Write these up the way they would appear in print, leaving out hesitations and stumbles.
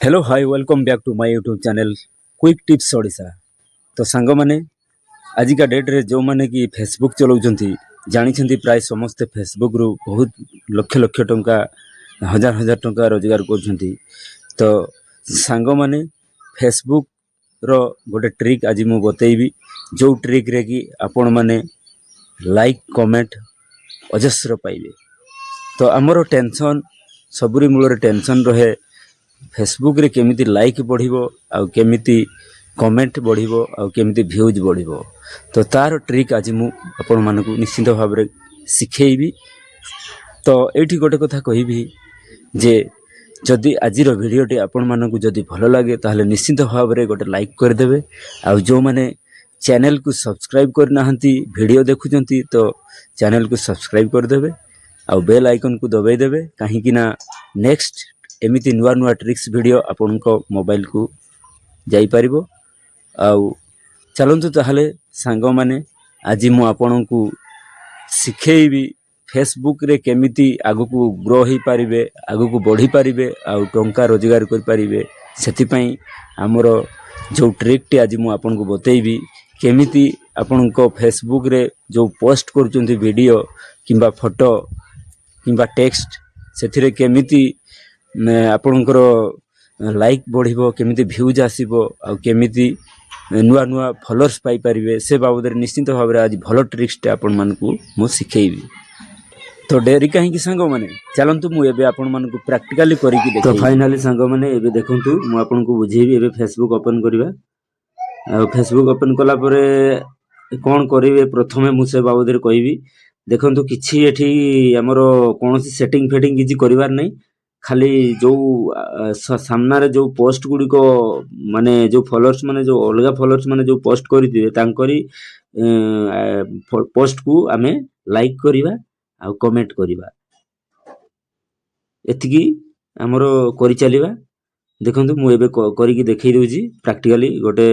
Hello hi welcome back to my YouTube channel quick tips Odisha. तो सांग माने आजिका date रे जो माने कि फेसबुक चलाउछंती जानिछंती प्राय समस्त फेसबुक रु बहुत लक्ष लक्ष टंका हजार हजार टंका रोजगार करछंती। तो सांग माने फेसबुक रो गोटे ट्रिक आज मु बतैबी जो ट्रिक रे कि आपण माने लाइक कमेंट अजस्र पाइबे। तो आमर टेंशन सबुरी मूल टेंशन रहे फेसबुक रे केमिति लाइक बढ़िबो आ केमिति कमेंट बढ़िबो आ केमिति व्यूज बढ़िबो। तो तार ट्रिक आज मु आपण मानकु निश्चित भाव रे सिखेइबी। तो एठी गोटे कथा कहिबी जे जदि आजिर भिडियोटी आपण मानकु जदि भलो लागे ताहले निश्चित भाव रे गोटे लाइक कर देबे। आ जो माने चैनल को सब्सक्राइब करना हंती वीडियो देखुचंती तो चैनल को सब्सक्राइब कर देबे आ बेल आइकन को दबाई देबे कहीं कि ना नेक्स्ट एमिति नुआ नुआ ट्रिक्स वीडियो आपन को मोबाइल को जाई परिबो। आउ चलंतु ताहले सांग माने आज मु आपन को सिखेइबी फेसबुक रे केमिति आगु को ग्रो ही पारिबे आगु को बढ़ी पारिबे आउ टंका रोजगार कर पारिबे। सेति पई हमरो जो ट्रिक टी आज मु आपन को बतैबी केमिति आपन को फेसबुक रे जो पोस्ट करचंती वीडियो किंबा फोटो किंबा टेक्स्ट सेथिरे केमिति आपणकर लाइक बढ़िबो केमिति व्यूज आसीबो आ केमिति नुआ नुआ फॉलोअर्स पाई परिबे से बाबद निश्चित भाव आज भलो ट्रिक्स टे आपण मानकु मु सिखेइबी। तो डेरी कहीं सांग माने चलंतु मु एबे आपण मानकु प्रैक्टिकली करिकि देखै। तो फाइनली सांग माने एबे देखंतु मु आपण को बुझेबी एबे फेसबुक ओपन करबा आ फेसबुक ओपन कला परे कोन करिवे प्रथमे मु से बाबद रे कहबी। देखंतु किछि एठी हमरो कोनोसी सेटिंग फेटिंग किछि करिवार नै खाली जो सामना रे जो पोस्ट गुडी को माने जो फॉलोअर्स माने जो अलगा फॉलोअर्स माने जो पोस्ट करिथिबे तांकरी पोस्ट को आमे लाइक करिवा आ कमेंट करिवा एतिकी हमरो करि चलिबा। देखंतु मु एबे करिकि देखै दोजी प्रैक्टिकली गोटे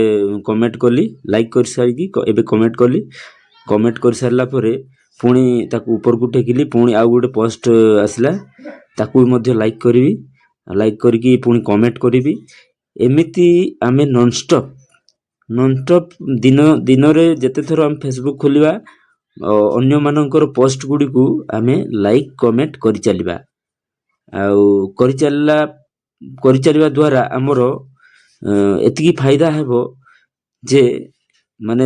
कमेंट करली लाइक कर सारी की एबे कमेंट कर सारला परे पुणी ताकू ऊपर को टेकिली पुणी आ गोटे पोस्ट आसला ताकू मध्य लाइक करिवि लाइक करके पुणी कमेंट करिवि एमिति आमे नॉन स्टॉप दिन दिन रे जते थरो हम फेसबुक खोलिबा अन्य मानकर पोस्ट गुडी को आमे लाइक कमेंट करि चलिबा करि चलिबा द्वारा हमरो एतिकी फायदा हेबो जे माने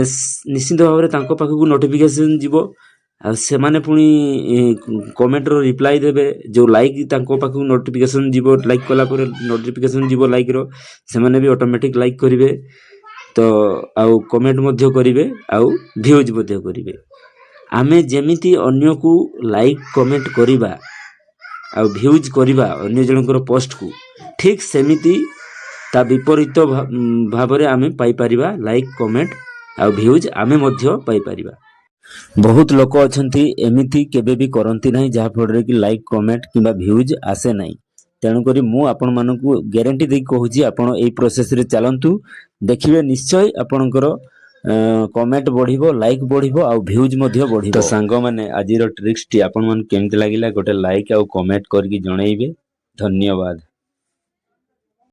निश्चित भाव रे तांको पाखकू नोटिफिकेशन जीवो आ से माने पुणी कमेंट रो रिप्लाई देबे जो लाइक तांको पाखकू नोटिफिकेशन जीवो लाइक कला पर नोटिफिकेशन जीवो लाइक रो से माने भी ऑटोमेटिक लाइक करिवे। तो आउ कमेंट मध्य करिवे आउ व्यूज मध्य करिवे। आमे जेमिति अन्य को लाइक कमेंट करिबा आ व्यूज करिबा अन्य जनकर पोस्ट को ठीक सेमिति ता विपरीत भाव रे आमे पाई परिबा लाइक कमेंट आ व्यूज आमे मध्य पाई परिबा। बहुत लोक अछंती एमिति केबे भी करंती नाही जहा फल रे कि लाइक कमेंट किबा व्यूज आसे नाही। तेणु करी मु आपण मानकू गारंटी दे कहूची आपण एई प्रोसेस रे चलंतु देखिबे निश्चय आपणकर कमेंट बढ़िबो लाइक बढ़िबो आ व्यूज मध्य बढ़िबो। तो सांग माने आजिरो ट्रिक्स टी आपण मन केमति लागिला गोटे लाइक आ कमेंट करके जणाइबे। धन्यवाद।